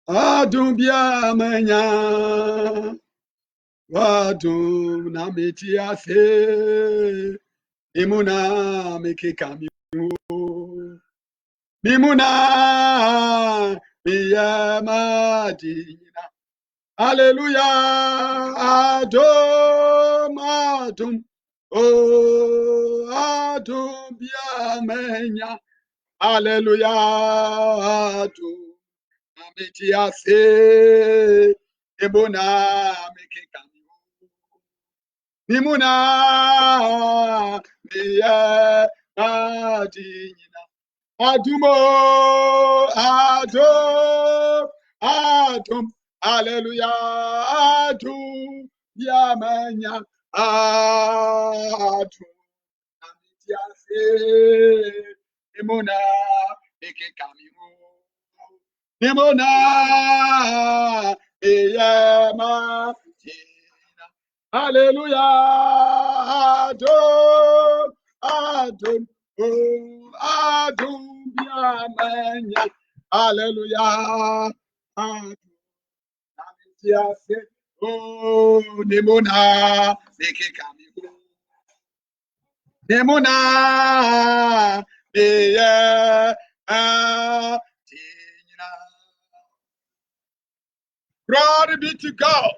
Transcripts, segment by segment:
Adum bia manya. Adum na metiase. Imuna mekekami. Mimuna miyamadina. Hallelujah. Adum adum. Oh adum biamenya. Hallelujah. Adum ametiase. Imuna mekekami. Mimuna miyamadina. Adumo, Adum, Adum, Hallelujah, Adum, Yamanya, Adum, Amitiase, Nimona, Eke Kamimu, Nimona, Eyama, Hallelujah, Adum, Adum, oh, Adum, Yamanya, Hallelujah, Adum, Amitiase, oh, Nimona, Eke Kamimu, Nimona, Eyama, Glory be to God.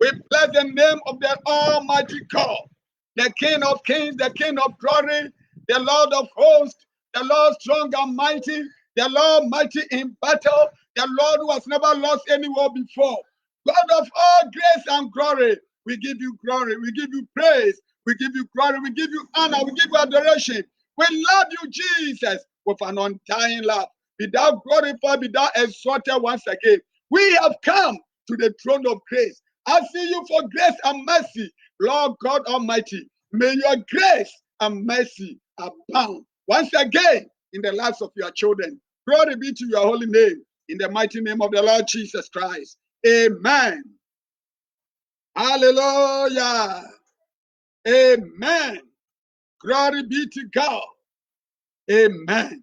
We bless the name of the Almighty God, the King of Kings, the King of Glory, the Lord of Hosts, the Lord strong and mighty, the Lord mighty in battle, the Lord who has never lost any war before. God of all grace and glory, we give you glory, we give you praise, we give you glory, we give you honor, we give you adoration. We love you, Jesus, with an undying love. Be thou glorified, be thou exalted once again. We have come to the throne of grace. I see you for grace and mercy, Lord God Almighty. May your grace and mercy abound once again in the lives of your children. Glory be to your holy name, in the mighty name of the Lord Jesus Christ. Amen. Hallelujah. Amen. Glory be to God. Amen.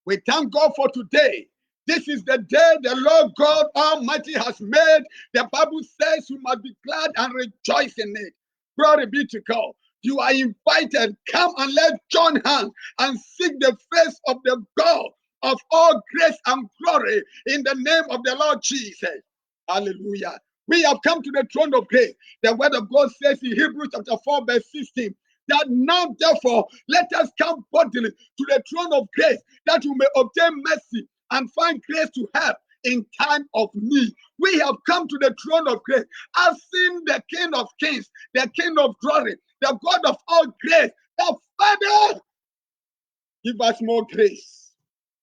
We thank God for today. This is the day the Lord God Almighty has made. The Bible says we must be glad and rejoice in it. Glory be to God. You are invited. Come and let's join hands and seek the face of the God of all grace and glory in the name of the Lord Jesus. Hallelujah. We have come to the throne of grace. The word of God says in Hebrews chapter 4, verse 16, that now therefore let us come bodily to the throne of grace, that you may obtain mercy and find grace to help in time of need. We have come to the throne of grace. I've seen the King of Kings, the King of Glory, the God of all grace. The Father, give us more grace.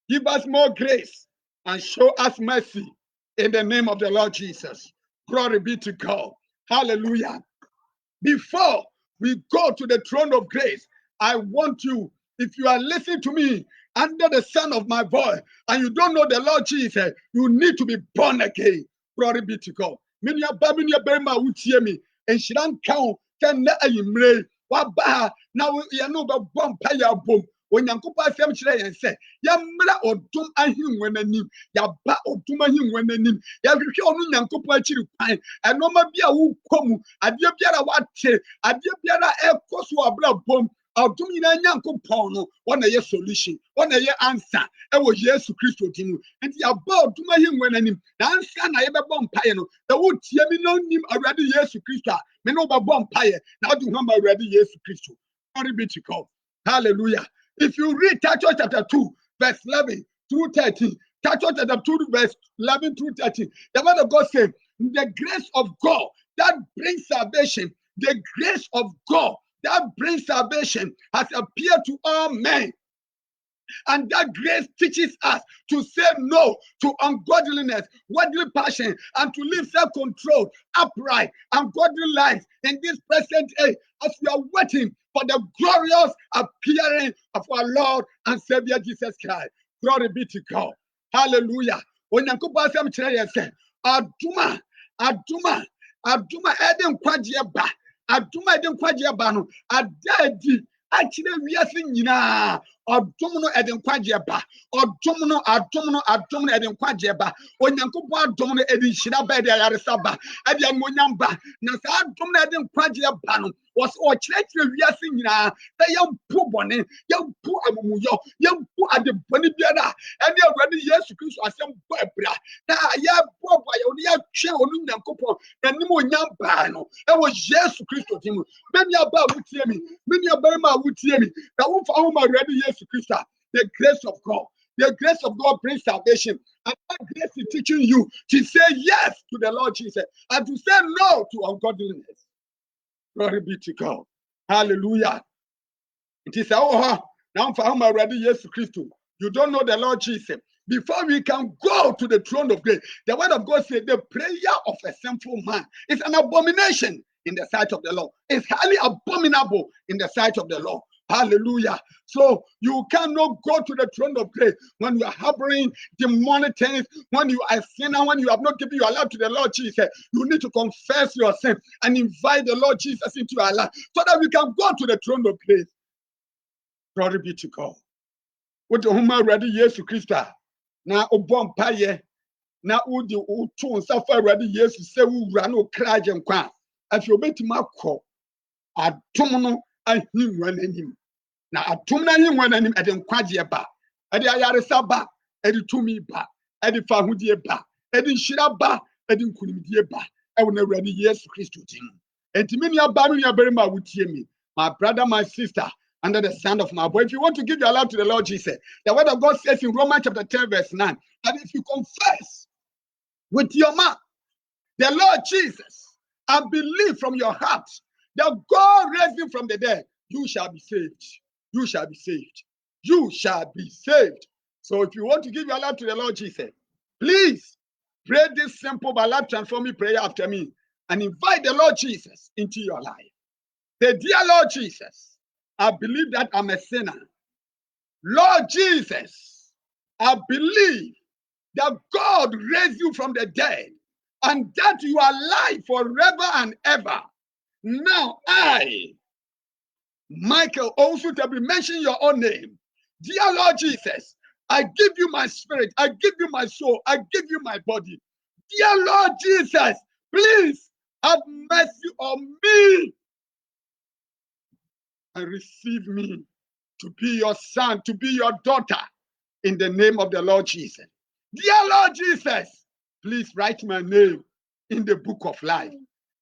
Give us more grace and show us mercy in the name of the Lord Jesus. Glory be to God. Hallelujah. Before we go to the throne of grace, I want you, if you are listening to me under the sound of my voice and you don't know the Lord Jesus, you need to be born again. Glory be to God. Many are babbling your brain, my would hear me, and she don't count 10 a what bah now you know about bomb pay your boom. When Yankupa Sam Chile and say, Yamla or Dum Ahim when a name, Yaba or Dumahim when a name, Yaku Yankupa Chili Pine, and no Mabia who come, Adia Biara Wache, Adia Biara Air Cost or Abra Bomb, or Dumina Yanko Pono, one a year solution, one a year answer, and was yes to Christo Timu, and the about Dumahim when a name, the answer I ever bomb piano, the wood Yamino Nim already yes to Christa, Menoba bomb pie, now to hum already yes to Christo. Glory be to God. Hallelujah. If you read Titus chapter 2, verse 11 through 13, Titus chapter 2, verse 11 through 13, the word of God says, the grace of God that brings salvation, the grace of God that brings salvation has appeared to all men. And that grace teaches us to say no to ungodliness, worldly passion, and to live self-controlled, upright, and godly lives in this present age as we are waiting for the glorious appearing of our Lord and Savior Jesus Christ. Glory be to God. Hallelujah. Onyankopɔn asɛm kyerɛ yɛn sɛ, adoma ɛde nkwagyeɛ ba. Adoma ɛde nkwagyeɛ ba no, ada adi Actually, we are seeing Odomno Eden Quajeba, Odomno Eden Quajeba, Onyankopa Domno Eden Shidaba de Arisaba, Adian Monyamba, Nasa Domno Eden Quajebano, was or church we are seeing the young poor bonnet, young poor Amuyo, young poor at the Bonibiana, and you're ready, yes, to Christ, as some Barbara. Now, yeah, poor boy, only a chair on Yankopo, and Nimo Yambano, and was yes to Christ. Many about would hear me, many about would hear me. That won't found my ready yes to Christ. The grace of God. The grace of God brings salvation. And that grace is teaching you to say yes to the Lord Jesus and to say no to ungodliness. Glory be to God. Hallelujah. It is our now for my ready yes to Christ. You don't know the Lord Jesus. Before we can go to the throne of grace, the word of God said the prayer of a sinful man is an abomination in the sight of the Lord. It's highly abominable in the sight of the Lord. Hallelujah. So you cannot go to the throne of grace when you are harboring demonic things, when you are a sinner, when you have not given your life to the Lord Jesus. You need to confess your sin and invite the Lord Jesus into your life so that we can go to the throne of grace. Glory be to God. What the human ready yes to Christ. Now obon paye. Now udi utu suffer ready yes to say we run no cry and kwa. If you bet my call, I don't know I him when him. Now I don't know him when him at the quadia ba. At the ayaresa ba, at the tumi ba, at the fahudi ba, at the shira ba, at the kunimdia ba. I will never ready yes to Christ. And to me, my would hear me, my brother, my sister, under the sound of my voice. If you want to give your life to the Lord Jesus, the word of God says in Romans chapter 10, verse 9, that if you confess with your mouth the Lord Jesus and believe from your heart that God raised him from the dead, you shall be saved. You shall be saved. You shall be saved. So if you want to give your life to the Lord Jesus, please pray this simple but life transforming prayer after me and invite the Lord Jesus into your life. Say, dear Lord Jesus, I believe that I'm a sinner. Lord Jesus, I believe that God raised you from the dead and that you are alive forever and ever. Now I, Michael, also to be mentioning your own name. Dear Lord Jesus, I give you my spirit, I give you my soul, I give you my body. Dear Lord Jesus, please have mercy on me and receive me to be your son, to be your daughter, in the name of the Lord Jesus. Dear Lord Jesus, please write my name in the book of life.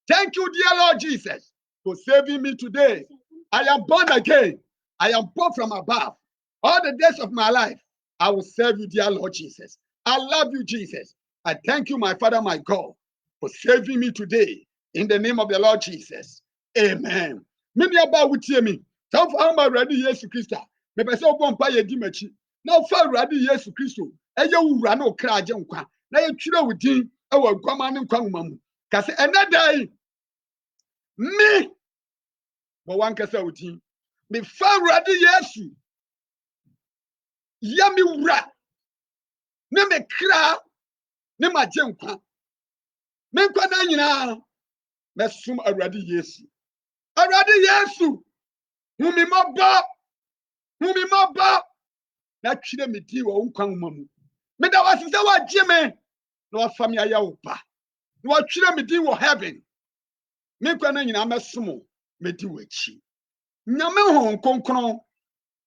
Thank you, dear Lord Jesus, for saving me today. I am born again. I am born from above. All the days of my life, I will serve you, dear Lord Jesus. I love you, Jesus. I thank you, my Father, my God, for saving me today. In the name of the Lord Jesus. Amen. Many about with me. Some for how my ready yes Christ. Me person go mpa ye di machi. Na fa ready yes Christ. Eye wura na okra agye nkwa. Na ye twire wudin e wa nkwama ne nkwa nwoma mu. Ka se enadai me bo wan kasa wudin. Me fa ready yes. Ya mi wura. Ne me kra ne ma gye nkwa. Me nkwa na nyina me sum awurade Yesu. Awurade Yesu. Humi maba na twire me di wo nkwa nwoma mu. Me da wase se wa gye me na wa fa me aya wo pa. Na wa twire me di wo heaven. Me nkwa na nyina mesom me di wo achi. Nyame ho nkonkron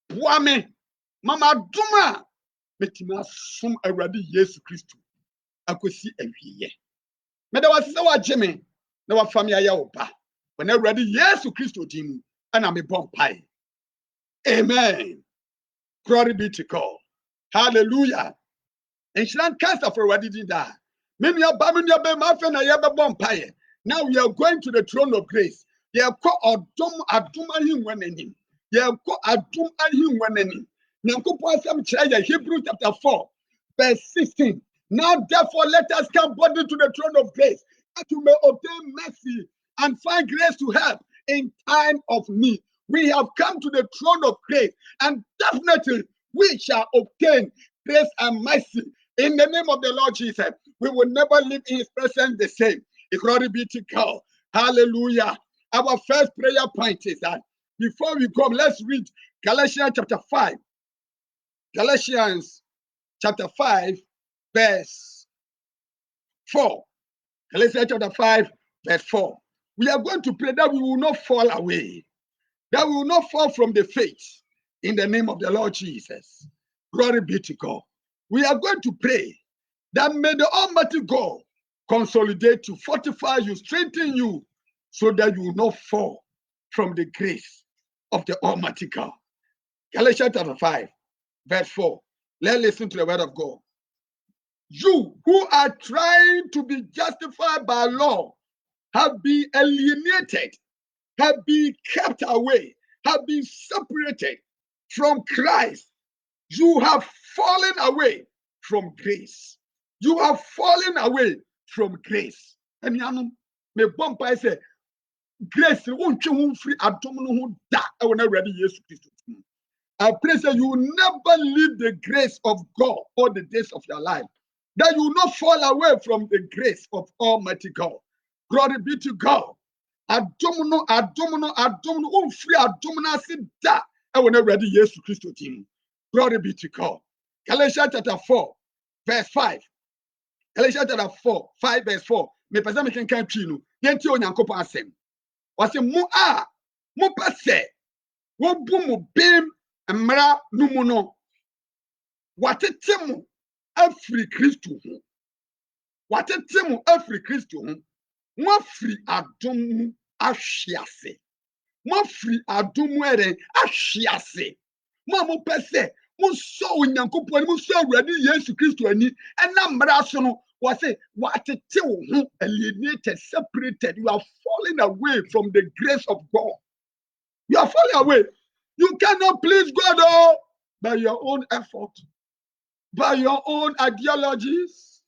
boa me mama duma metima som awurade Yesu Kristo akosi awiye. Me da wase se wa gye me na wa fa me aya wo pa. When awurade Yesu Kristo din ana me bom pai. Amen. Glory be to God. Hallelujah. And she cancer for what did that? Many are bamming your baby na yaba bompaye. Now we are going to the throne of grace. They are called Adum Ahim Wenenim. They are called Adum Ahim Wenenim. Nankopo Asam Chaya, Hebrews chapter 4, verse 16. Now therefore let us come boldly to the throne of grace, that you may obtain mercy and find grace to help in time of need. We have come to the throne of grace, and definitely we shall obtain grace and mercy in the name of the Lord Jesus. We will never live in his presence the same. Glory be to God. Hallelujah. Our first prayer point is that Before we come, let's read Galatians chapter 5. Galatians chapter 5, verse 4. Galatians chapter 5, verse 4. We are going to pray that we will not fall away, that we will not fall from the faith in the name of the Lord Jesus. Glory be to God. We are going to pray that may the Almighty God consolidate you, fortify you, strengthen you, so that you will not fall from the grace of the Almighty God. Galatians chapter 5, verse 4. Let's listen to the word of God. You who are trying to be justified by law have been alienated, have been kept away, have been separated from Christ. You have fallen away from grace. You have fallen away from grace. And you me bump I say grace won't you free abdominal da when I ready Jesus Christ. I pray that you will never leave the grace of God all the days of your life. That you will not fall away from the grace of Almighty God. Glory be to God. Abdominal, free abdominal sit da when I ready Jesus Christ. Glory be to God. Galatians chapter 4, verse 5. Galatians chapter 4, 5, verse 4. Me pesa me can tree yenti onyankopon asem. Wase mu a mu pese wo bu mu bim mmara no mu no watete mu afiri Kristo ho. Watete mu afiri Kristo ho. Mo afiri adom mu ahwiase. Mo afiri adom mu ere ahwiase. Mo pese mo so onyankopon mo so awurade Yesu Kristo ani ena mmara so no wase watete wo ho alienated, separated. You are falling away from the grace of God. You are falling away. You cannot please God by your own effort, by your own ideologies,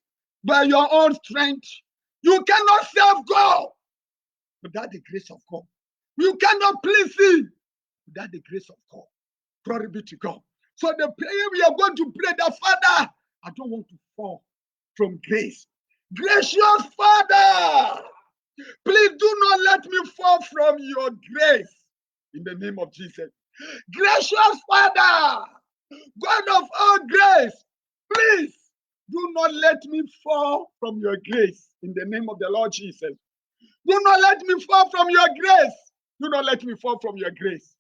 by your own strength. You cannot serve God without the grace of God. You cannot please Him without the grace of God. Glory be to God. So the prayer we are going to pray, that Father, I don't want to fall from grace. Gracious Father, please do not let me fall from your grace in the name of Jesus. Gracious Father, God of all grace, please do not let me fall from your grace in the name of the Lord Jesus. Do not let me fall from your grace. Do not let me fall from your grace.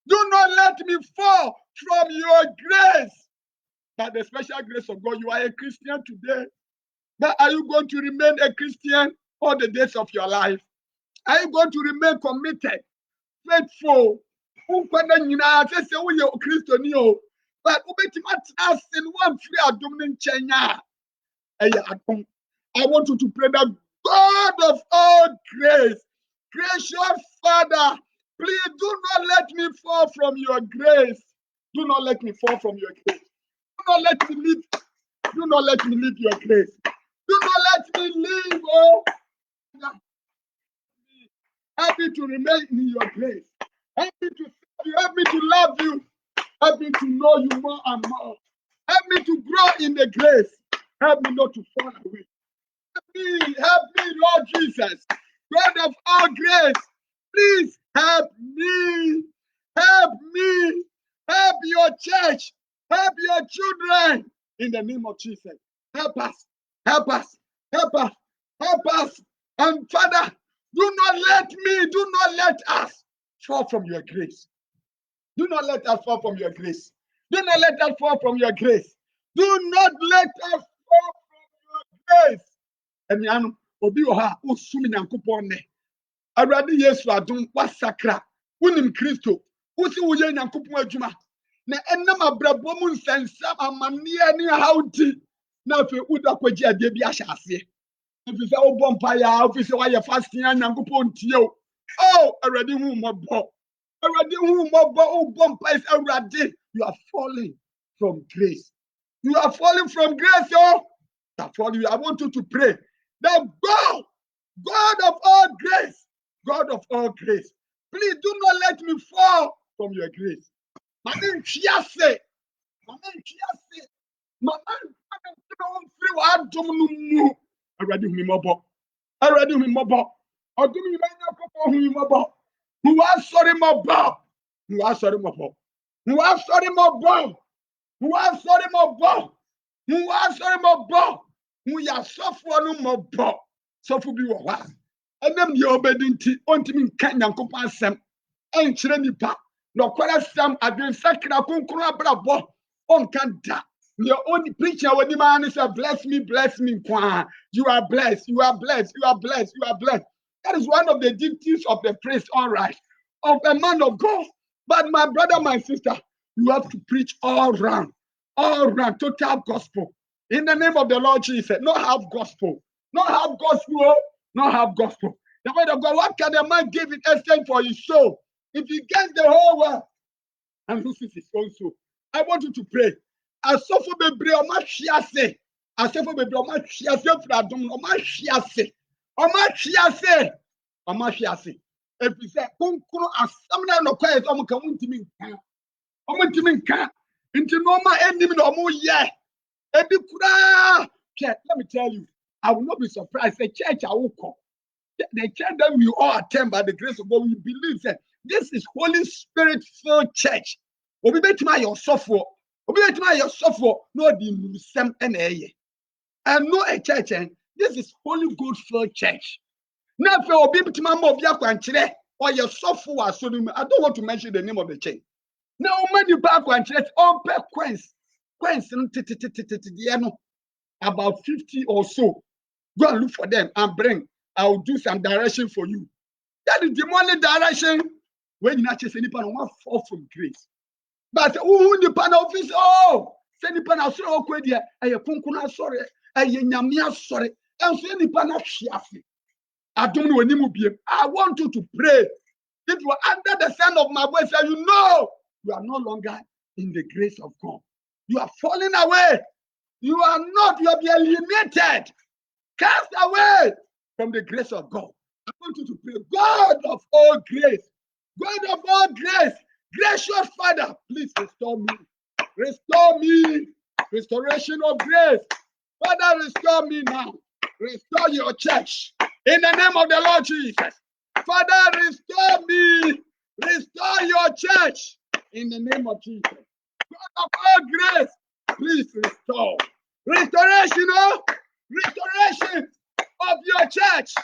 Do not let me fall from your grace. By the special grace of God, you are a Christian today. But are you going to remain a Christian all the days of your life? Are you going to remain committed, faithful? But I want you to pray that God of all grace, gracious Father, please do not let me fall from your grace. Do not let me fall from your grace. Do not let me leave. Do not let me leave your grace. Do not let me leave. Oh, help me to remain in your grace. Help me to serve you. Help me to love you. Help me to know you more and more. Help me to grow in the grace. Help me not to fall away. Help me, Lord Jesus. God of all grace, please help me. Help me. Help your church. Help your children. In the name of Jesus. Help us. Help us. Help us. Help us. And Father, do not let us fall from your grace. Do not let us fall from your grace. Do not let us fall from your grace. Do not let us fall from your grace. And obi oha usumi nyankopon ne. Awurade Yesu adom wasakra. Wonim Kristo. Wosi wo ye nyankopon adwuma. Na enam abrabɔ mu nsensam amane ne hawti. Na fe uda kwaji ade bi ahya ase. Ofi se wo bɔ mpa ya, ofi se wa ye fasting nyankopon tie o. Oh, awurade hu mmɔbɔ. You are falling from grace. You are falling from grace, oh. That's what I want you to pray. That God of all grace, God of all grace, please do not let me fall from your grace. Who was sorry, my Bob? Who are sorry more? Who are sorry more? Who are sorry more? Who are sorry more? Who are suffering more? Suffer be what? And them your obedient unto me can yankopa sem. And chirenipa. No kwala sam adwen sakra kunkuru abrabo. On can da. Your only preacher when the man is bless me. You are blessed, you are blessed, you are blessed, you are blessed. That is one of the duties of the priest, all right, of a man of God. But my brother, my sister, you have to preach all round, total gospel. In the name of the Lord Jesus, not half gospel, not half gospel, not half gospel. The word of God, what can a man give in exchange for his soul if he gets the whole world and loses his own soul? I want you to pray. Asofo bebre o ma hwiase. Asofo bebre o ma hwiase fra dom o ma hwiase. O ma hwiase. O ma hwiase. Efise kunkuru asam na no kwae o mo ka muntimi nka. O muntimi nka. Nti no ma enim na o mo ye. Ebi kura. Let me tell you, I will not be surprised. The church I will call. The church that we all attend by the grace of God, we believe that this is Holy Spirit filled church. Obi betima your software. Obi betima your software. No the same NAA. And no a church. This is Holy Ghost filled church. Now for Obi betima mo bia kwanchire or your software. So I don't want to mention the name of the church. Now many back kwanchire on per quench about 50 or so. Go and look for them and bring. I'll do some direction for you. That is demonic direction. When you not chase any pan, one fall from grace. But who the pan office? Oh, send the pan out. So okay, dear. I kunkuna sorry. I nyamia sorry. And send the pan out. I don't know any. I want you to pray. If you are under the sound of my voice, you know you are no longer in the grace of God. You are falling away. You are not. You are being alienated. Cast away from the grace of God. I want you to pray. God of all grace. God of all grace. Gracious Father, please restore me. Restore me. Restoration of grace. Father, restore me now. Restore your church. In the name of the Lord Jesus. Father, restore me. Restore your church. In the name of Jesus. God of all grace, please restore. Restoration, oh? Restoration of your church.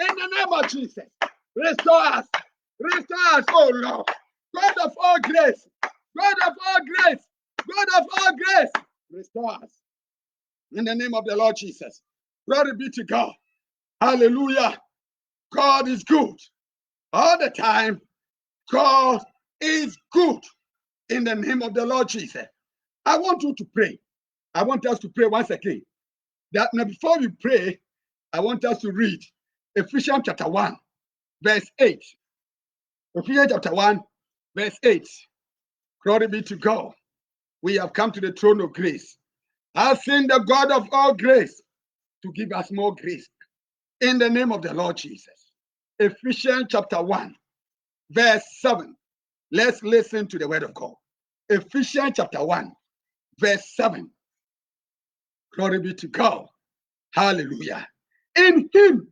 In the name of Jesus. Restore us. Restore us, oh Lord. God of all grace. God of all grace. God of all grace. Restore us. In the name of the Lord Jesus. Glory be to God. Hallelujah. God is good. All the time. God is good. In the name of the Lord Jesus. I want you to pray. I want us to pray once again. That now before we pray, I want us to read Ephesians chapter 1, verse 8. Ephesians chapter 1, verse 8. Glory be to God. We have come to the throne of grace. Asking the God of all grace to give us more grace. In the name of the Lord Jesus. Ephesians chapter 1, verse 7. Let's listen to the word of God. Ephesians chapter 1, verse 7. Glory be to God. Hallelujah. In him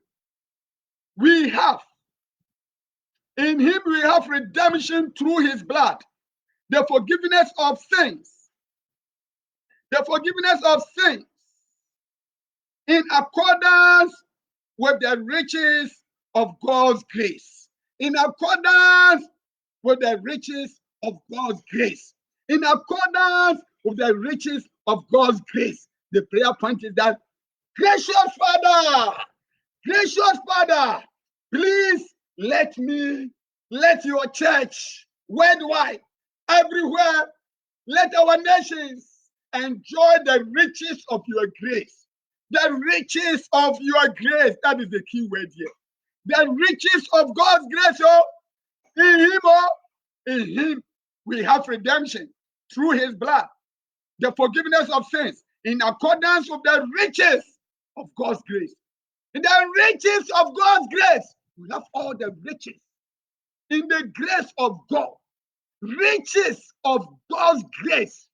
we have redemption through his blood, the forgiveness of sins. The forgiveness of sins in accordance with the riches of God's grace. In accordance with the riches of God's grace. In accordance with the riches of God's grace. The prayer point is that, gracious Father, please let your church worldwide, everywhere, let our nations enjoy the riches of your grace. The riches of your grace. That is the key word here. The riches of God's grace. In him, we have redemption through his blood. The forgiveness of sins in accordance with the riches of God's grace. In the riches of God's grace, we have all the riches. In the grace of God. Riches of God's grace.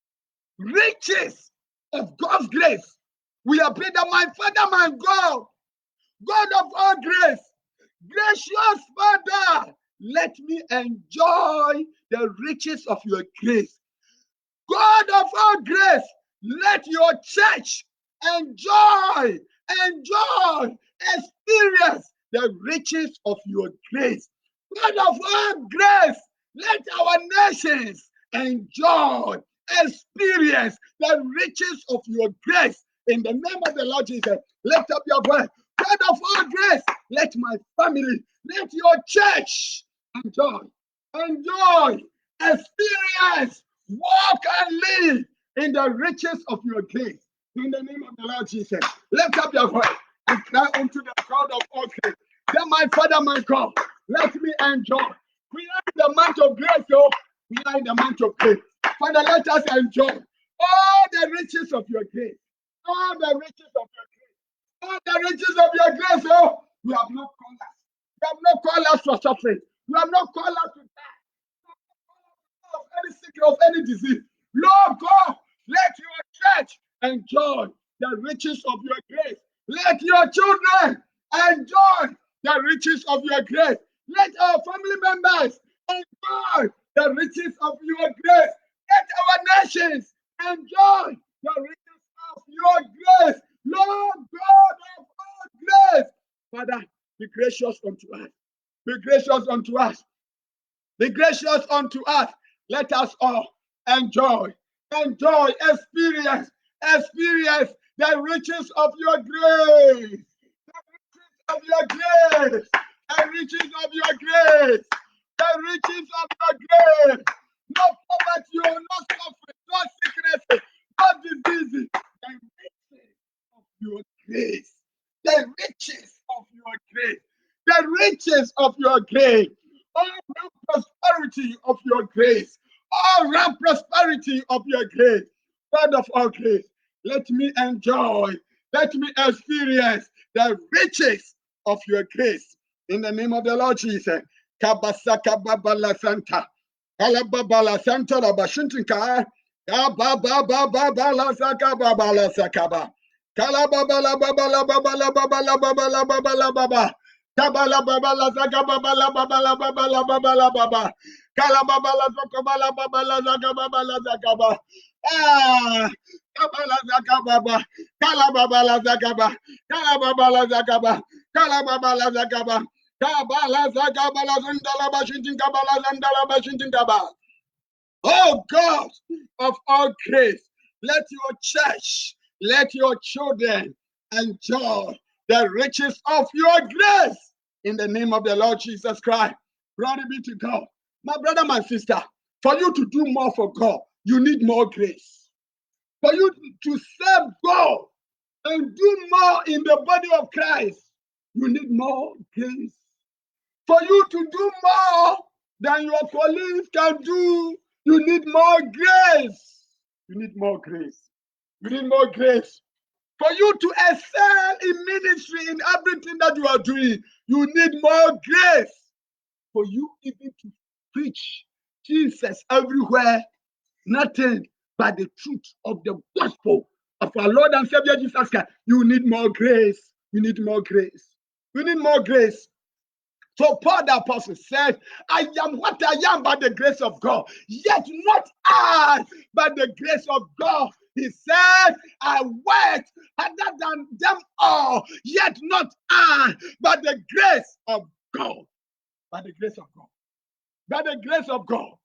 Riches of God's grace. We are praying that my Father, my God, God of all grace, gracious Father, let me enjoy the riches of your grace. God of all grace, let your church enjoy, experience the riches of your grace. God of all grace, let our nations enjoy, experience the riches of your grace. In the name of the Lord Jesus, lift up your voice. God of all grace, let my family, let your church enjoy, experience, walk and live in the riches of your grace. In the name of the Lord Jesus, lift up your voice and cry unto the God of all grace. Then my Father, my God, let me enjoy. We are in the month of grace, oh. We are in the month of grace. Father, let us enjoy all the riches of your grace. All the riches of your grace. All the riches of your grace, oh. You have not called us. You have not called us for suffering. You have not called us to die. Of any sickness, of any disease. Lord God, let your church enjoy the riches of your grace. Let your children enjoy the riches of your grace. Let our family members enjoy the riches of your grace. Let our nations enjoy the riches of your grace. Lord God of all grace. Father, be gracious unto us. Be gracious unto us. Be gracious unto us. Let us all enjoy, experience the riches of your grace. The riches of your grace. The riches of your grace. The riches of your grace. No poverty, no suffering, no sickness, no disease. The riches of your grace. The riches of your grace. The riches of your grace. All round prosperity of your grace. All round prosperity of your grace. God of all grace, let me enjoy, let me experience the riches of your grace. In the name of the Lord Jesus. Kabasaka Babala Santa. Kalababala Santa Rabashintika. Kababala Saka Babala Sakaba. Kalababala Babala Babala Babala Babala Babala Baba. Kabala babala zaka babala babala babala babala baba. Kala babala zaka babala babala zaka babala zaka ba. Ah, kabala zaka baba. Kala babala zaka ba. Kala babala zaka ba. Kala babala zaka ba. Kabala zaka bala zandala bashintin kabala zandala bashintin kaba. Oh God of all grace, let your church, let your children enjoy the riches of your grace in the name of the Lord Jesus Christ. Glory be to God. My brother, my sister, for you to do more for God, you need more grace. For you to serve God and do more in the body of Christ, you need more grace. For you to do more than your colleagues can do, you need more grace. You need more grace. You need more grace. For you to excel in ministry, in everything that you are doing, you need more grace. For you even to preach Jesus everywhere, nothing but the truth of the gospel of our Lord and Savior Jesus Christ. You need more grace. You need more grace. You need more grace. So Paul the apostle said, I am what I am by the grace of God, yet not I, but the grace of God. He said, I worked harder than them all, yet not I, but the grace of God. By the grace of God. By the grace of God.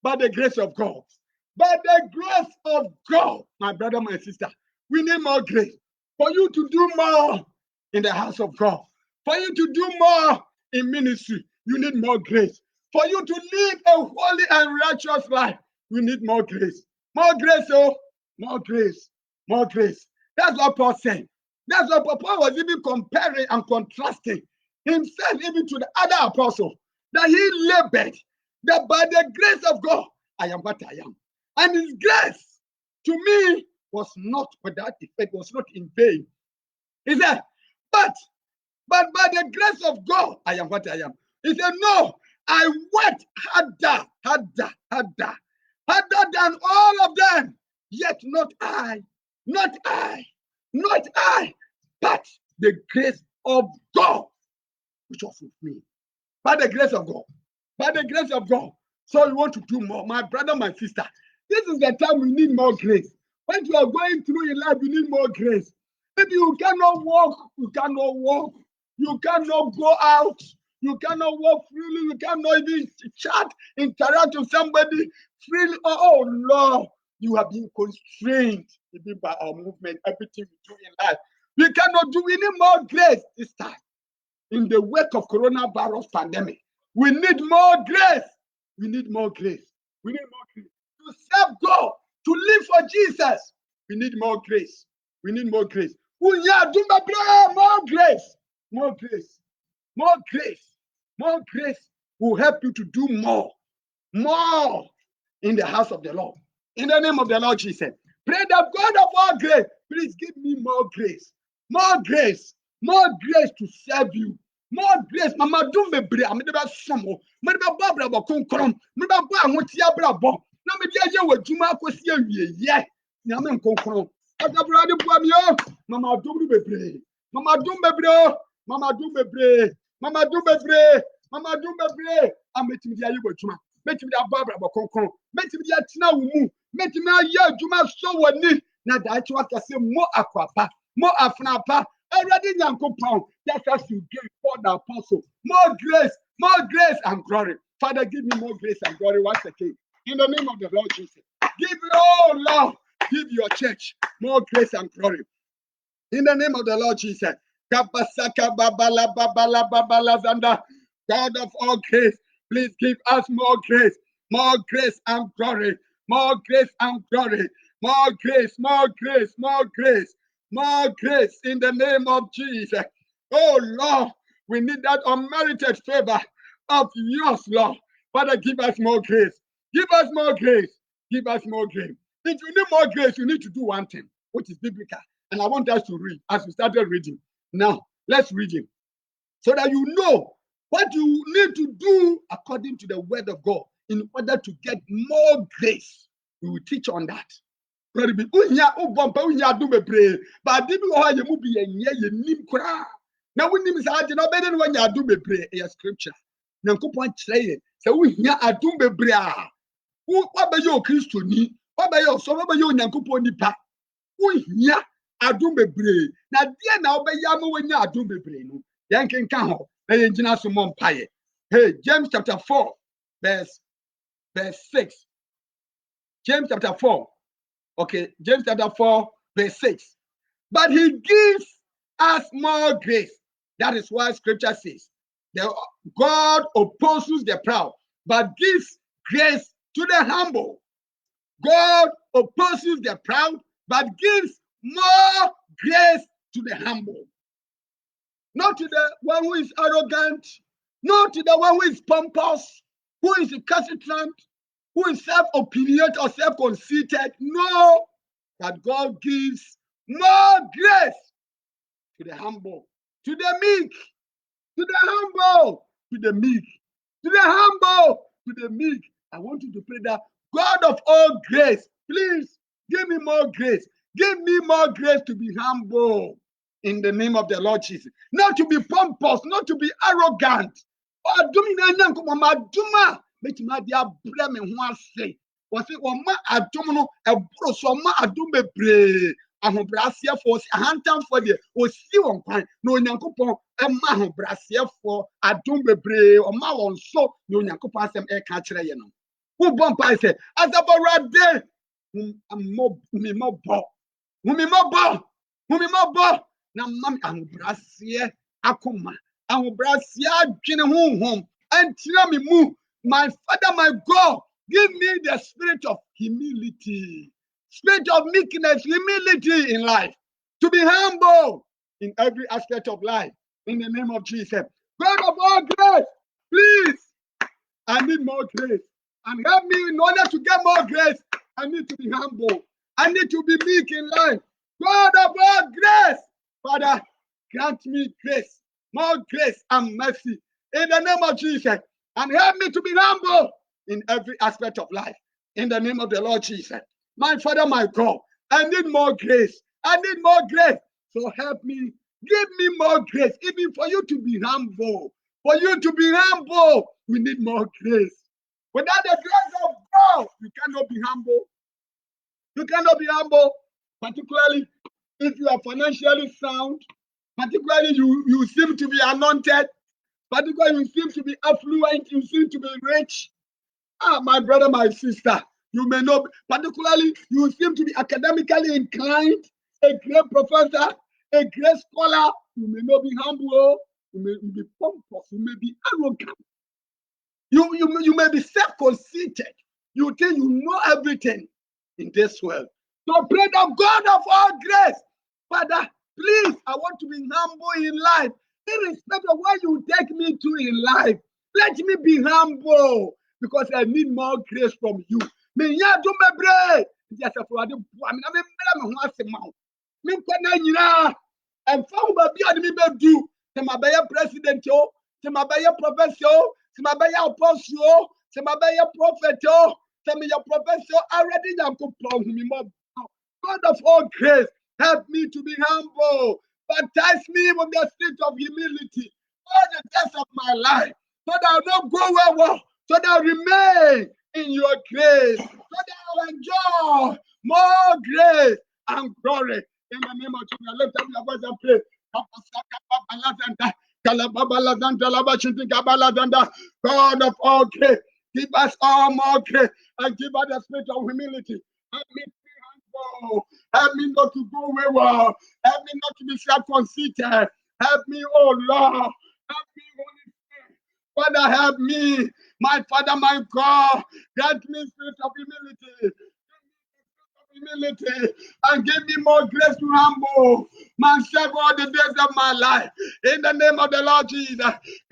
By the grace of God. By the grace of God. My brother, my sister, we need more grace. For you to do more in the house of God. For you to do more in ministry, you need more grace. For you to live a holy and righteous life, you need more grace. More grace, oh, more grace, more grace. That's what Paul said. That's what Paul was even comparing and contrasting himself even to the other apostle, that he labored, that by the grace of God, I am what I am. And his grace to me was not without effect, was not in vain. He said, but by the grace of God, I am what I am. He said, no, I worked harder than all of them. Yet not I, not I, not I, but the grace of God, which was with me. By the grace of God. by the grace of God. So you want to do more. My brother, my sister, this is the time we need more grace. When you are going through in life, you need more grace. Maybe you cannot walk, you cannot walk, you cannot go out, you cannot walk freely, you cannot even chat, interact with somebody freely. Oh Lord, you have been constrained even by our movement, everything we do in life. We cannot do. We need more grace this time. In the wake of coronavirus pandemic, we need more grace. We need more grace. We need more grace to serve God, to live for Jesus. We need more grace. We need more grace. More grace. More grace. More grace. More grace will help you to do more. More in the house of the Lord. In the name of the Lord Jesus. Pray the God of all grace. Please give me more grace. More grace. More grace to serve you. More grace. Mama, don't be brave. I'm never some. I'm never Barbara Bokonkrom. I'm never Bamutia Brabo. No, me dear, you Juma Kosia. Yeah. Yaman Konkrom. Mama, don't be brave. Mama, don't be brave. Mama, don't be brave. Mama, don't be brave. Mama, don't be brave. I'm making the you Juma. Make me a Barbara Bokonkrom. Make me a Tina Umu. Make me a year Juma so what need. Now that you want to say more aquapa, more afnapa. Already Yanko Pound, just as you gave for the apostle. More grace and glory. Father, give me more grace and glory once again. In the name of the Lord Jesus. Give it all, Lord. Give your church more grace and glory. In the name of the Lord Jesus. Kapasaka babala babala babala zanda. God of all grace, please give us more grace and glory. More grace and glory. More grace, more grace, more grace. More grace in the name of Jesus. Oh Lord, we need that unmerited favor of yours, Lord. Father, give us more grace. Give us more grace. Give us more grace. If you need more grace, you need to do one thing, which is biblical. And I want us to read as we started reading. Now, let's read it. So that you know what you need to do according to the word of God in order to get more grace. We will teach on that. Glory be. Unya ubompa unya do bebre. But dibi wo ha ye mu bi yenye ye nim kra. Na wonim sa ade na obede no nya do bebre e scripture. Nyankopon kire ye. Se wohia adum bebre a. Wo ba ye o Kristoni, wo ba ye o so ba ye o Nyankopon nipa. Wohia adum bebre. Na de na obeya ma wonya adum bebre no. Yen kenka ho. Na yen gina so mo mpaye. Hey, James chapter 4 verse 6. James chapter 4. Okay, James chapter 4, verse 6. But he gives us more grace. That is why scripture says, God opposes the proud, but gives grace to the humble. God opposes the proud, but gives more grace to the humble. Not to the one who is arrogant, not to the one who is pompous, who is recalcitrant, who is self-opinionated or self-conceited. No, but God gives more grace to the humble, to the meek, to the humble, to the meek, to the humble, to the meek. I want you to pray that God of all grace, please give me more grace. Give me more grace to be humble in the name of the Lord Jesus. Not to be pompous, not to be arrogant. Make my dear blame and one say, was it one ma adomo a bro so ma adome bre ahobrasia for ahantam for the o si won kwan na onyankopon e ma ahobrasia for adome bre o ma won so na onyankopon asem e ka kire ye no wo bon pa say azaborade mi mo bo na mam ahobrasia akoma ahobrasia adwene honhom antina mi mu. My Father, my God, give me the spirit of humility, spirit of meekness, humility in life, to be humble in every aspect of life, in the name of Jesus. God of all grace, please, I need more grace. And help me in order to get more grace. I need to be humble. I need to be meek in life. God of all grace, Father, grant me grace, more grace and mercy, in the name of Jesus. And help me to be humble in every aspect of life. In the name of the Lord Jesus. My Father, my God, I need more grace. I need more grace. So help me. Give me more grace, even for you to be humble. For you to be humble, we need more grace. Without the grace of God, you cannot be humble. You cannot be humble, particularly if you are financially sound, particularly you seem to be anointed, particularly you seem to be affluent, you seem to be rich. My brother, my sister, you may not, particularly you seem to be academically inclined, a great professor, a great scholar, you may not be humble, you may be pompous, you may be arrogant. You may be self-conceited. You think you know everything in this world. So pray the God of all grace. Father, please, I want to be humble in life. Irrespective of what you take me to in life, let me be humble because I need more grace from you. Me ya do me bre. Just for the I mean, me ho asem ma. Me kwa na nyina. And found ba bi ade me be do. Te ma be president o, te ma be professor o, te ma be apostle o, te ma be prophet o, te me your professor already yakopon me more. God of all grace, help me to be humble. Baptize me with the spirit of humility all the days of my life, so that I'll not go well, so that I'll remain in your grace, so that I'll enjoy more grace and glory. In the name of Jesus, lift up your voice and pray. God of all grace, give us all more grace and give us the spirit of humility. Help me to be humble. Help me not to go wayward. Help me not to be self-conceited. Help me, oh Lord. Help me, Holy Spirit. Father, help me. My Father, my God. Grant me spirit of humility. Humility and give me more grace to humble myself all the days of my life. In the name of the Lord Jesus.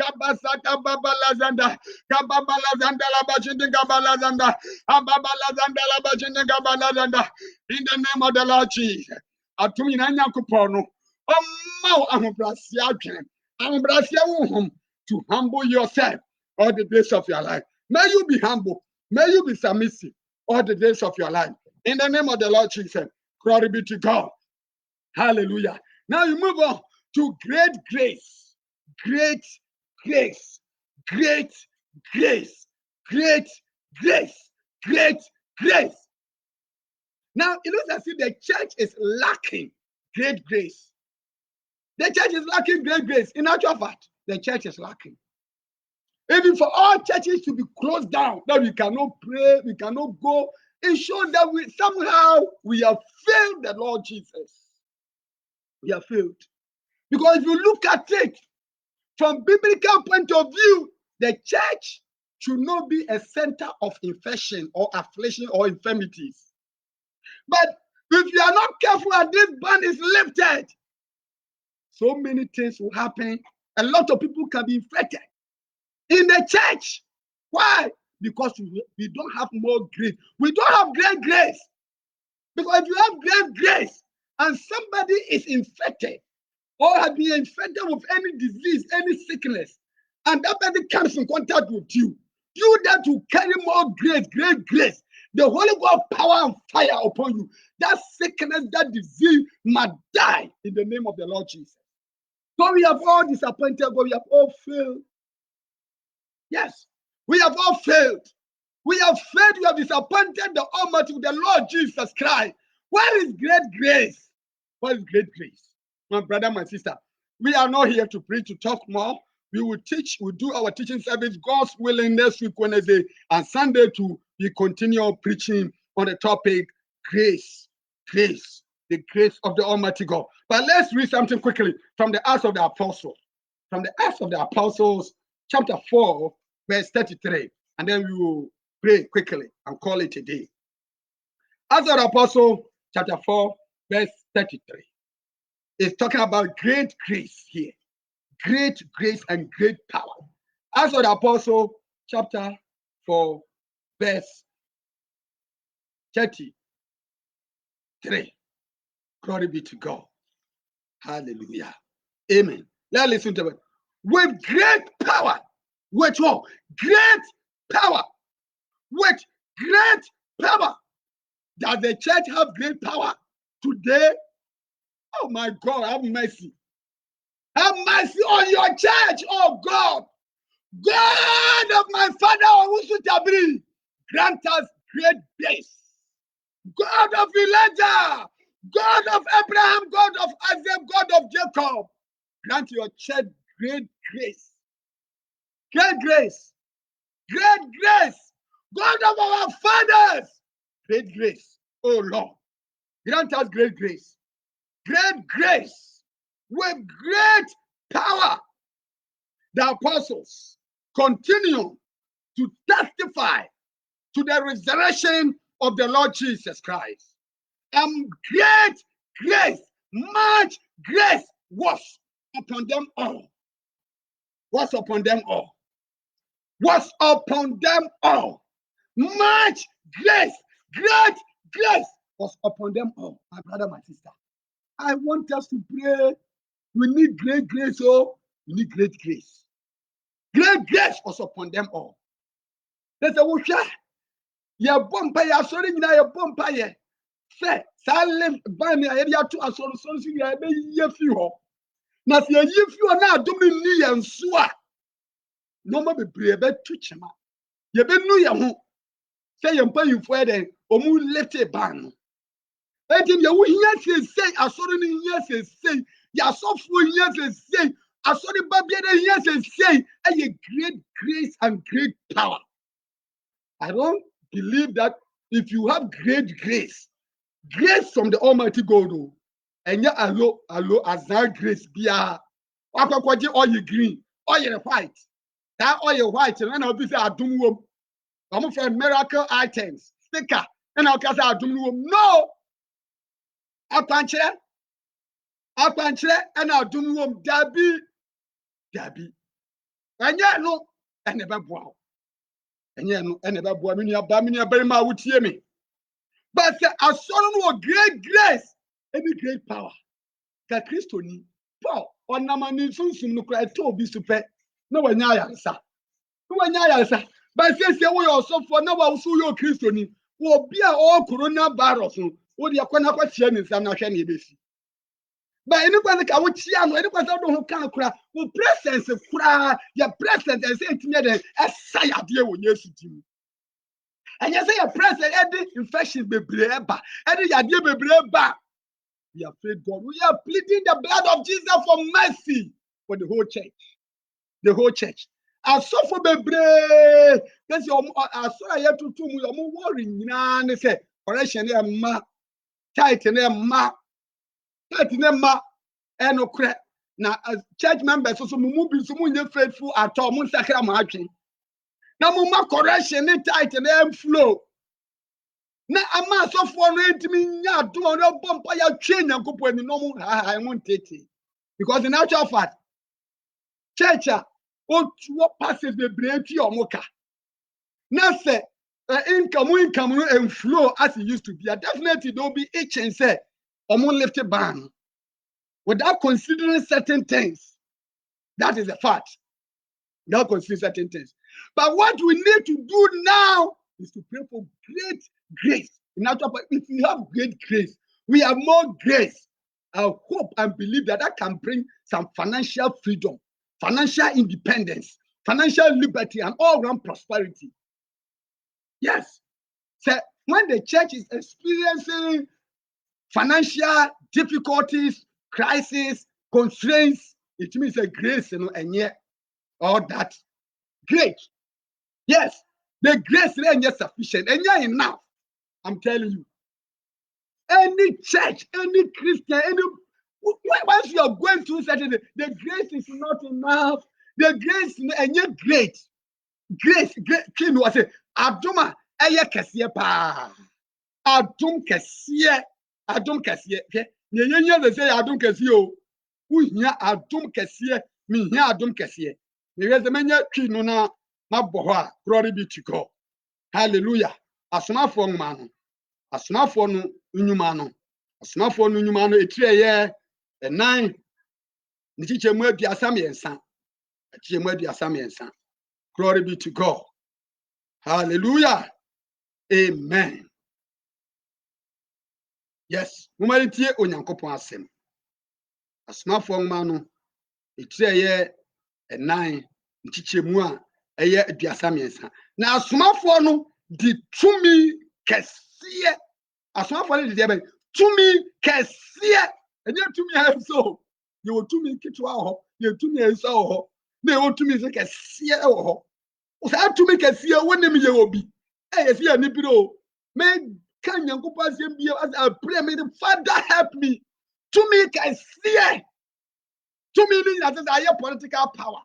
Kabasaka babalazanda. Kababalazanda labachindi kabalazanda. Ababalazanda labachindi kabalazanda. In the name of the Lord Jesus. Atumi na nyankopon no. Omma ahobrasia adwen. Ahobrasia wo to humble yourself all the days of your life. May you be humble. May you be submissive all the days of your life. In the name of the Lord Jesus, glory be to God. Hallelujah. Now you move on to great grace. Great grace. Great grace. Great grace. Great grace. Now it looks as if the church is lacking great grace. The church is lacking great grace. In actual fact, the church is lacking. Even for all churches to be closed down, that we cannot pray, we cannot go, it shows that we have failed the Lord Jesus. We have failed. Because if you look at it from biblical point of view, the church should not be a center of infection or affliction or infirmities. But if you are not careful and this ban is lifted, so many things will happen. A lot of people can be infected in the church. Why? Because we don't have more grace. We don't have great grace. Because if you have great grace and somebody is infected or has been infected with any disease, any sickness, and that person comes in contact with you, you that will carry more grace, great grace. The Holy God power and fire upon you. That sickness, that disease must die in the name of the Lord Jesus. So we have all disappointed, but we have all failed. Yes, we have all failed. We have failed, we have disappointed the Almighty, the Lord Jesus Christ. Where is great grace? What is great grace? My brother, my sister, we are not here to preach, to talk more. We will teach, we'll do our teaching service, God's willing, next week, Wednesday, and Sunday to be continue preaching on the topic, grace, grace, the grace of the Almighty God. But let's read something quickly from the Acts of the Apostles. From the Acts of the Apostles, chapter 4, verse 33. And then we will pray quickly and call it a day. Acts of the Apostle, chapter 4, verse 33. It's talking about great grace here. Great grace and great power. Acts of the Apostle, chapter 4, verse 33. Glory be to God. Hallelujah. Amen. Let's listen to it. With great power. With what? Great power. With great power. Does the church have great power today? Oh my God, have mercy. Have mercy on your church, oh God. God of my father, grant us great grace. God of Elijah, God of Abraham, God of Isaac, God of Jacob, grant your church great grace. Great grace. Great grace. God of our fathers, great grace. Oh Lord, grant us great grace. Great grace with great power. The apostles continue to testify to the resurrection of the Lord Jesus Christ. And great grace, much grace was upon them all. Was upon them all. Was upon them all. Much grace, great grace was upon them all. My brother, my sister, I want us to pray. We need great grace, oh, we need great grace. Great grace was upon them all. There's a wusha. Ya bomba ya sorry na ya bomba ye. Say, silent ban ya area to a sort of ya be ye few. Na se ye few na adom ni ya nso a. No ma bebre be to chema. Ye be nu ya ho. Say ye mpa you for den omu lift a ban. Enti ye wo hia say asori ni hia say ya sofo hia say asori ba bia de hia say a great grace and great power. I don't believe that if you have great grace from the Almighty God, and ya allo azar grace bia akwakwage oil green, oil white. That oil white and I'll be say adum wom. I'm for miracle items, sticker, and I'll say adum wom. No. Apanchre, and adum wom dabi. And yet no, and never bow. And yet no, and never bow. Minia very ma would hear me. But I saw no great grace and great power. That Christo ni Paul on Namani Sunsum no cry to be super. No one answer. No one answer. But says you also for now also your Christo ni will be all coronavirus. What you can have a chain in some nation. But anybody can watch you, anybody who can cry, who presence cry, your presence and say to me, a sigh of you when you see him. And you say a present, any infection be breba, any idea be breba. We are afraid God. We are pleading the blood of Jesus for mercy for the whole church. The whole church. I suffer be brave. That's your I saw I have to do your more worrying. They say, correction, ma, tight ma, and no crack. Now, as church members, so move be so faithful at all. Mun sakra marching. Now, mumma correction, tight and flow. Na ama so for no ntimi nya do on your bompa ya twe nyankopon ni no mu I won't take it because in actual fact church what passes the brain to your moka na say income no and flow as it used to be definitely there will be each and say omo lift ban without considering certain things. That is a fact. Without considering certain things. But what we need to do now is to pray for great grace. In actual fact, if we have great grace, we have more grace. I hope and believe that can bring some financial freedom, financial independence, financial liberty, and all-round prosperity. Yes. So when the church is experiencing financial difficulties, crisis, constraints, it means a grace, and yet all that great. Yes, the grace is not sufficient and not enough. I'm telling you. Any church, any Christian, once you are going through certain, the grace is not enough. The grace and yet great. Grace, king was a Aduma eye kesiye pa. Adum kesiye. Nye they say adum kesiye o. Uhia adum kesiye, mi hia adum kesiye. Nye ze menye king no na maboho a glory be to God. Hallelujah. Asomafo ngma asomafo no nnwuma no asomafo no nnwuma no etire ye 9 ne chichemu aduasa miensa chichemu aduasa miensa. Glory be to God. Hallelujah. Amen. Yes, mumalitie onyankopon asem. Asomafo ngma no etire ye 9 nchichemu a ɛyɛ aduasa mmiɛnsa na asomafoɔ no di tumi kɛseɛ asomafoɔ no de deɛ bɛn tumi kɛseɛ ɛnyɛ tumi a so yɛwɔ tumi ketewa wɔ hɔ yɛ tumi a ɛnsa wɔ hɔ na yɛwɔ tumi nso kɛseɛ wɔ hɔ saa tumi kɛseɛ wɔnim yɛ obi ɛyɛ si yɛ nipa o mɛka nyankopɔn asɛm bi I pray me the Father help me tumi kɛseɛ tumi ni nyina sɛ ayɛ political power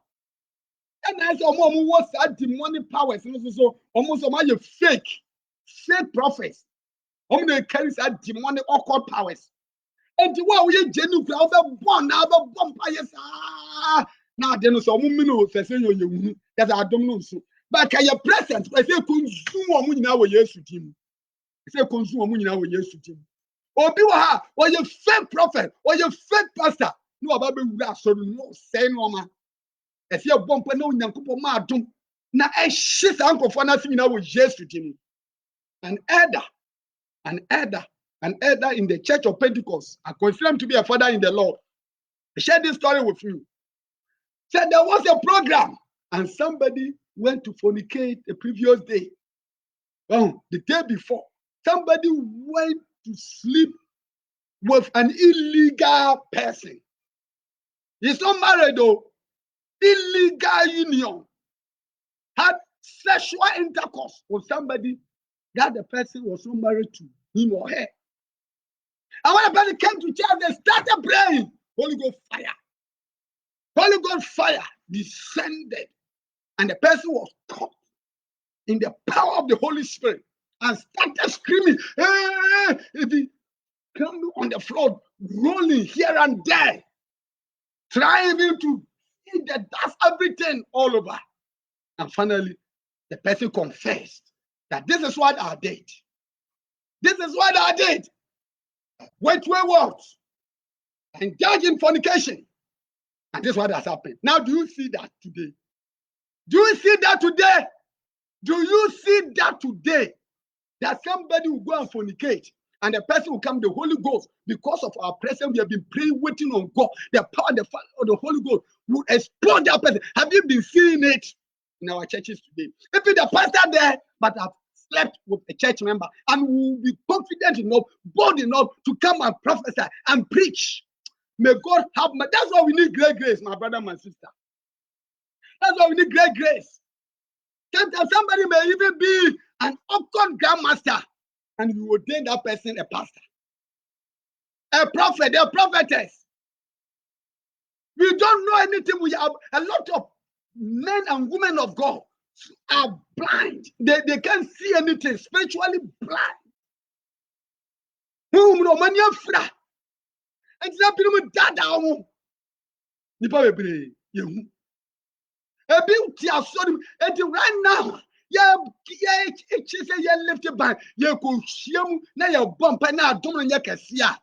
and I say ɔmo wɔ saa demonic powers no so ɔmo so ɔmo ayɛ fake prophets ɔmo na carry saa demonic occult powers and wo a woyɛ genuine kura ɔbɛbɔ na ɔbɛbɔ mpaeɛ saa na ade no so ɔmo mi no sɛ sɛ yɛ hunu yɛ sɛ adom no nso but ka yɛ present sɛ konsume ɔmo nyinaa wɔ Yesu dim sɛ konsume ɔmo nyinaa wɔ Yesu dim obi wɔ ha ɔyɛ fake prophet ɔyɛ fake pastor na ɔba bɛwura asɔre no sɛe no ɔma ɛsɛ ɛbɔ mpa na Onyankopɔn ma adom na ɛhye saa nkurɔfoɔ no ase nyinaa wɔ Yesu dim an elder in the church of Pentecost. I consider him to be a father in the Lord. He shared this story with me. Said there was a program and somebody went to fornicate the previous day. Oh, the day before, somebody went to sleep with an illegal person. He's not married though. Illegal union. Had sexual intercourse with somebody that the person was not married to him or her. And when the person came to church, they started praying. Holy Ghost fire descended. And the person was caught in the power of the Holy Spirit and started screaming. He came on the floor, rolling here and there, trying to eat the dust, everything all over. And finally, the person confessed that this is what I did. This is what I did. Went words and judge in fornication. And this is what has happened. Now, do you see that today? Do you see that today? Do you see that today? That somebody will go and fornicate and the person will come, the Holy Ghost, because of our presence, we have been praying, waiting on God. The power and the fire of the Holy Ghost will explode that person. Have you been seeing it in our churches today? If the pastor there, but I've slept with a church member and will be confident enough, bold enough to come and prophesy and preach. May God help me. That's why we need great grace, my brother, my sister. That's why we need great grace. Sometimes somebody may even be an occult grandmaster and you ordain that person a pastor, a prophet, a prophetess. We don't know anything. We have a lot of men and women of God are blind. They can't see anything, spiritually blind. Right now, lifted by na ya bump na adom nya kese a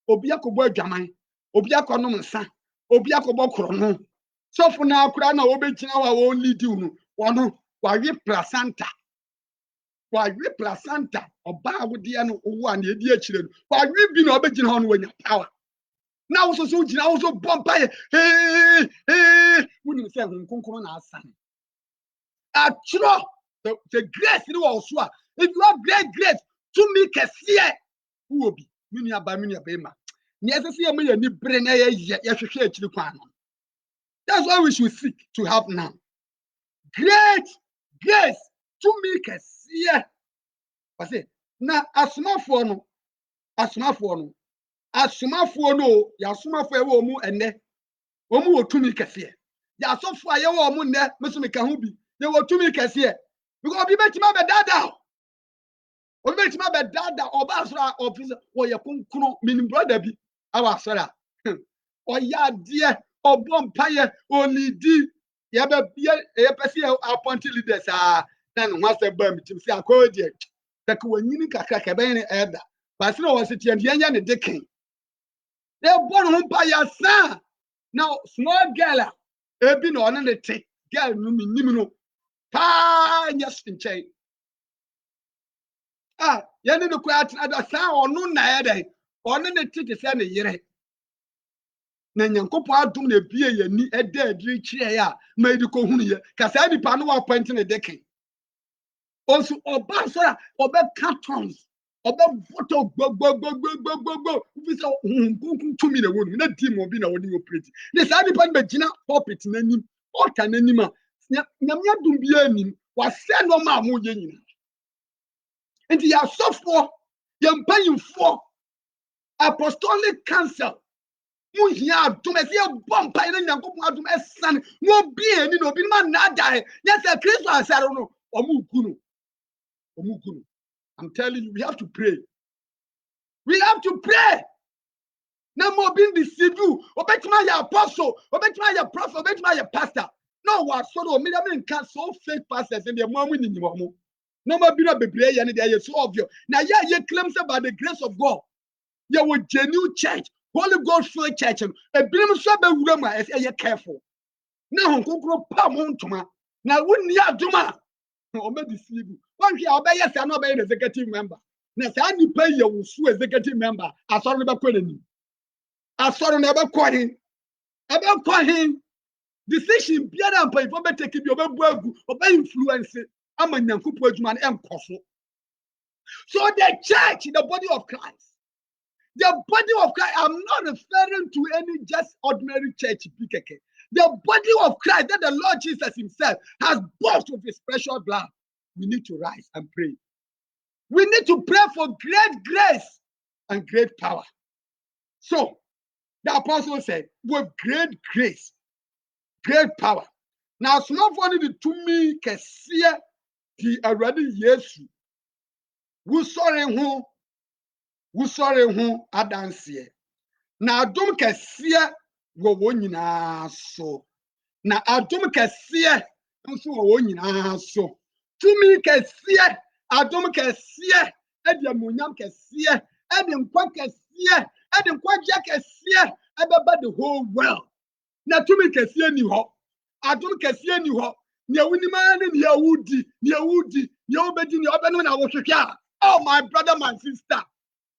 obi akọbọ adwaman obi akọnom nsa obi akọbọ krono sọfo na akura na obegyina wa wo lead you no wawe placenta oba awode no owo a na edi akire no wawe bi na obegyina ho no wanya power na wo so gyina wo so bump woni se nkonkoro na asan atro the grace no also a if you have great grace to me kese who will be mini aba ema ni esese ye me ni bre na ye hwehwe akiri kwan no. That's why we should seek to have now great grace to me kese wase na asomafo no ya asomafo e wo mu ene wo mu wotumi kese ya asofo aye wo mu ne meso me ka ho bi ye wotumi kese because obi betima be dada obi betima be dada oba asora office wo ye konkono minim brother bi awa asora oya de obom paye olidi ye pese appoint leaders na no hwase ba mitim se akodi tak wanyini kakra ka ben elder but no was it yenya ne deken they born hom paye asa now small girl ebi no ne te girl no minim no pa nyas nchai yene no kwa atna da sa onu na ya dai onu ne tete se ne yire na nyankopɔ adom na bie yɛ ni ɛda adiri kyerɛ ya ma yɛde kɔ hunu yɛ ka saa nipa no wa appoint ne deke also ɔba so a ɔbɛka tons ɔbɛbɔtɔ gbɔgbɔgbɔgbɔgbɔgbɔ obi sɛ nkunkun tumi na wɔn na di mu obi na wɔde operate ne saa nipa no bɛgyina pulpit n'anim ɔka n'anim a nyamia dum bi anim wasɛ nɔɔma a wɔyɛ nyina nti yɛ asɔfoɔ yɛ mpanyinfoɔ apostolic council mu hia adom ɛsɛ yɛbɔ mpae na nyankopɔn adom ɛsane na obi ani na obi ma nnaadae nyɛ sɛ kristo asɛre no ɔmo gu no. I'm telling you, we have to pray. We have to pray. No more being deceived. Obetima ya apostle, obetima ya prophet, obetima ya pastor. No, what sort of mean can so fake pastors and their mom in the moment. No more being a baby, and they are so obvious. Now, yeah, claims about the grace of God. You were genuine church, Holy Ghost filled church, and a beam so be woman as you careful. Now, go grow palm on to ma. Now, wouldn't you do ma? Or may deceive you. One here, I'll be yes, I'm not an executive member. Now, I need pay you executive member. I saw never quitting. I saw never quitting. About quitting. Decision, be an pay for taking your work or by influence. I'm a young couple man and possible. So the church, the body of Christ. The body of Christ, I'm not referring to any just ordinary church. The body of Christ that the Lord Jesus himself has bought with his precious blood. We need to rise and pray. We need to pray for great grace and great power. So, the apostle said, with great grace, great power. Now, small funny the to me can see the already yes. We sorry who adansie. Now, don't can see wo so. Now, adom kɛseɛ nso wɔ nyinaa so. Tumi kɛseɛ, adom kɛseɛ, ɛde amunyam kɛseɛ, ɛde nkwa kɛseɛ, ɛde nkwagye kɛseɛ, ɛbɛba the whole world. Na tumi kɛseɛ ni hɔ, adom kɛseɛ ni hɔ. Nea wunima ne nea wudi, nea wobɛdi, nea ɔbɛno na wɔhwehwɛ a. Oh, my brother, my sister,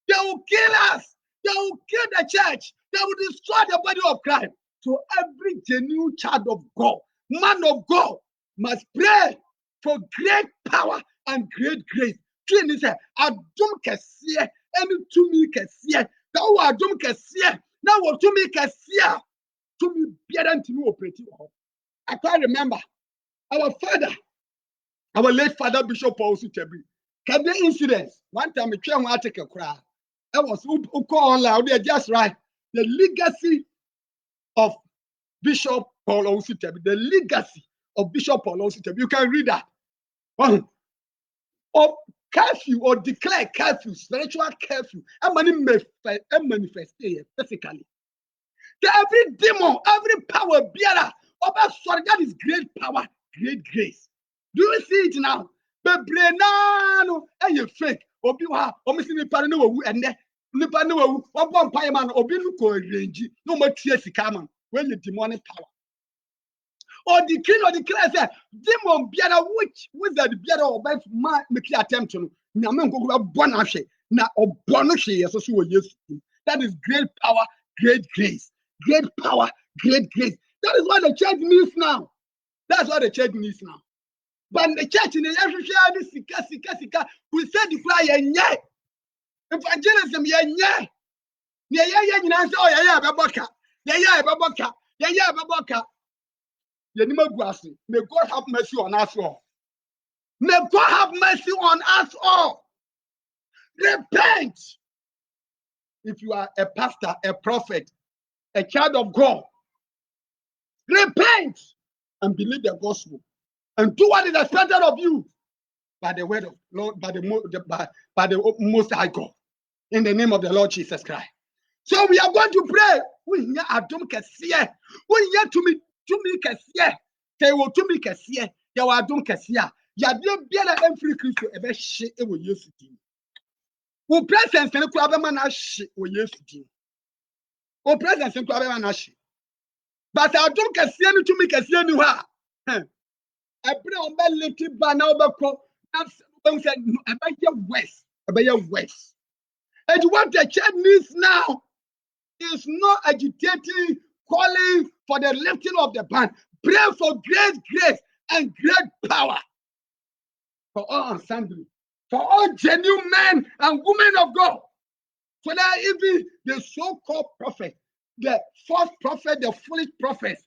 they will kill us. They will kill the church. They will destroy the body of Christ. So every genuine child of God, man of God, must pray for great power and great grace. Trini said, "Adum kesiye, eni tumi kesiye. That was adum kesiye. Now what tumi kesiye? Tumi better than tumi operating. I can't remember our father, our late father Bishop Paul Sutebi. Can the incidents? One time we turned one take a crowd. I was who call online. They just right. The legacy of Bishop Paul Ositebi, the legacy of Bishop Paul Ositebi. You can read that. Or curfew or declare curfew, spiritual curfew. And money manifest physically. Every demon, every power bearer, sorry, that is great power, great grace. Do you see it now? Bebrenano, and you fake. Obiwa, or missing the parano, and nipa no wu obo mpae man obi no ko range no matua sika man when the demonic power or the king or the class demon biara which wizard biara oba ma make attempt no nyame nkokura bo na hwe na obo no hwe yeso so wo Yesu. That is great power, great grace. Great power, great grace. That is what the church needs now. That's what the church needs now. But the church in the sika we said the cry yenye evangelism yenye ne yeye nyina se o yeye abeboka yenima guase. May God have mercy on us all. May God have mercy on us all. Repent. If you are a pastor, a prophet, a child of God, repent and believe the gospel and do what is expected of you by the word of Lord, by the Most High God, in the name of the Lord Jesus Christ. So we are going to pray. We hear Adom kesiye. We hear tumi kesiye. They will tumi kesiye. They will Adom kesiye. Ya de biara emfiri Kristo ebe hye e wo Yesu din. Wo presence ne kura be ma na hye wo Yesu din. Wo presence ne kura be ma na hye. But Adom kesiye ni tumi kesiye ni ha. Ebre on be little ba na obekọ. That's said ebe west. And what the church needs now is not agitating calling for the lifting of the ban. Pray for great grace and great power for all assembly, for all genuine men and women of God. So that even the so-called prophet, the false prophet, the foolish prophets,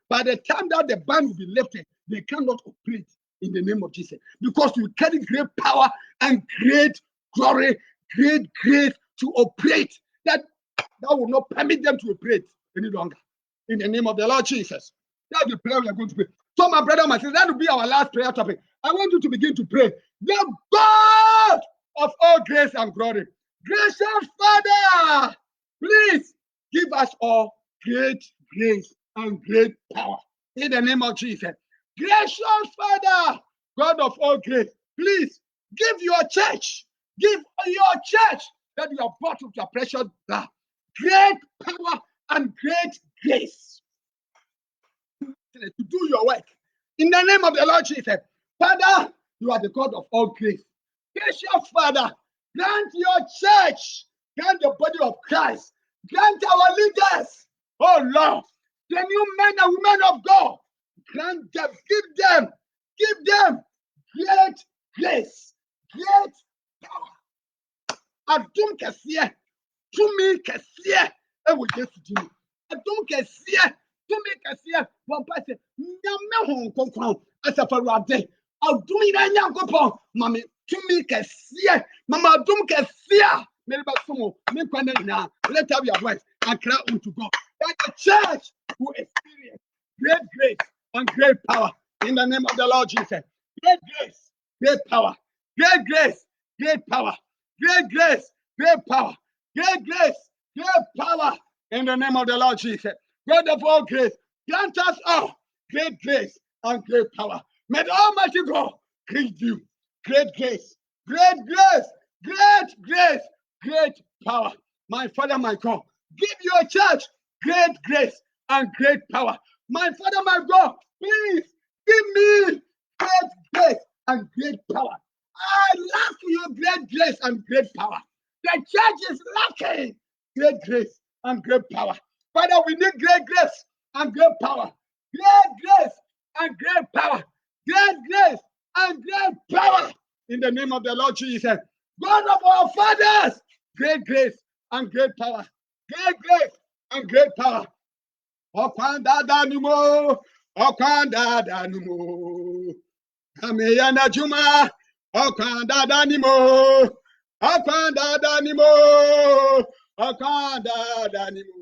by the time that the ban will be lifted, they cannot operate in the name of Jesus, because you carry great power and great glory, great grace to operate. That will not permit them to operate any longer. In the name of the Lord Jesus. That's the prayer we are going to pray. So, my brother, my sister, that will be our last prayer topic. I want you to begin to pray. The God of all grace and glory, gracious Father, please give us all great grace and great power. In the name of Jesus. Gracious Father, God of all grace, please give your church that you have brought with your precious blood, great power and great grace to do your work. In the name of the Lord Jesus. Father, you are the God of all grace. Gracious Father, grant your church, grant the body of Christ, grant our leaders, oh Lord, the new men and women of God, grant them, give them great grace, great power. Adum kesiye, tumi kesiye, ewo Jesu dimi. Adum kesiye, tumi kesiye, wampase, nyame hon konkon, asafaruade. Adum ina nyankopon, mami tumi kesiye, mama adum kesiye. Let have your voice and cry unto God. That the church will experience great grace and great power in the name of the Lord Jesus. Great grace, great power, great grace, great power, great grace, great power, great grace, great power in the name of the Lord Jesus. God of all grace, grant us all great grace and great power. May the Almighty God give you great grace, great grace, great grace, great power. My Father, my God, give your church great grace and great power. My Father, my God, please give me great grace and great power. I lack your great grace and great power. The church is lacking great grace and great power. Father, we need great grace and great power. Great grace and great power. Great grace and great power. In the name of the Lord Jesus. God of our fathers, great grace and great power. Great grace and great power. Okwanda danumo, okwanda danumo. Kameyana juma, okwanda danimo, okwanda danimo, okwanda danimo.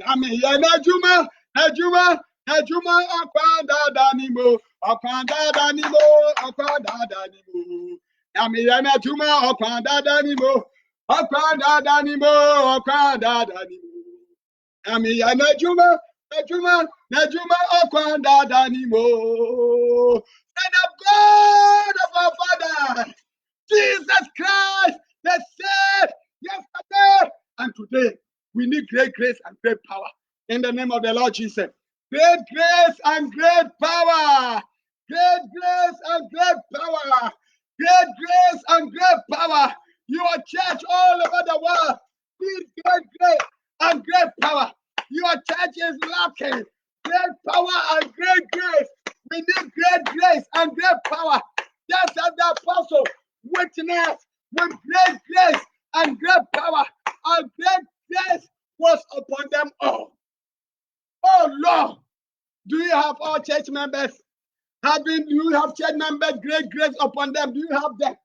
Kameyana juma, ajuma, okwanda danimo, okwanda danimo, okwanda danimo. Kameyana juma, okwanda danimo, okwanda danimo, okwanda danimo. Najuma, Okwanda Danimo. And the God of our Father, Jesus Christ, the same yesterday and today. We need great grace and great power in the name of the Lord Jesus. Great grace and great power. Great grace and great power. Great grace and great power. Your church all over the world needs great grace and great power. Your church is lacking great power and great grace. We need great grace and great power. Just as the apostle witnessed with great grace and great power, and great grace was upon them all. Oh Lord, do you have all church members? Do you have church members, great grace upon them? Do you have them?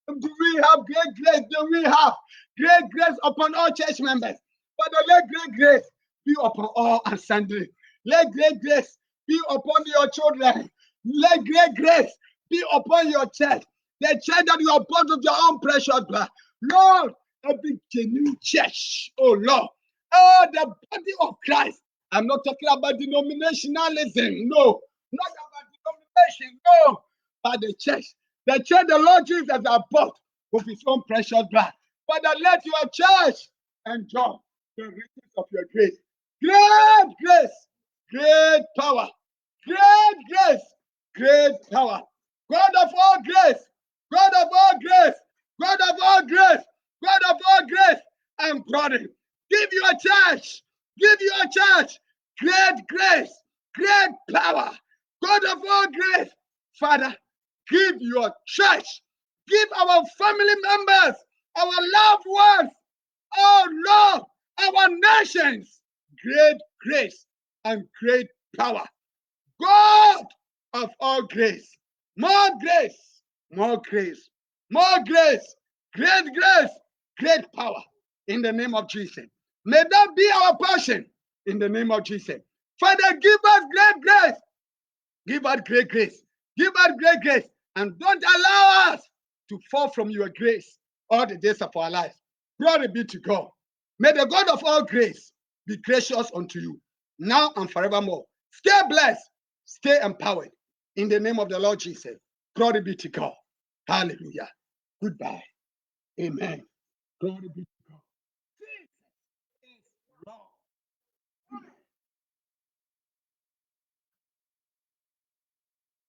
Do we have great grace? Do we have great grace upon all church members? Father, let great grace be upon all and sundry. Let great grace be upon your children. Let great grace be upon your church. The church that you have bought with your own precious blood. Lord, every genuine church. Oh Lord. Oh, the body of Christ. I'm not talking about denominationalism. No. Not about denomination. No. But the church. The church the Lord Jesus has bought with his own precious blood. Father, let your church enjoy the riches of your grace. Great grace, great power, great grace, great power. God of all grace, God of all grace, God of all grace, God of all grace and glory. Give your church Give your church great grace, great power. God of all grace, Father, give your church, give our family members, our loved ones, oh Lord, our nations, great grace and great power. God of all grace, more grace, more grace, more grace, great power in the name of Jesus. May that be our passion in the name of Jesus. Father, give us great grace. Give us great grace. Give us great grace. And don't allow us to fall from your grace all the days of our lives. Glory be to God. May the God of all grace be gracious unto you now and forevermore. Stay blessed. Stay empowered. In the name of the Lord Jesus. Glory be to God. Hallelujah. Goodbye. Amen. Glory be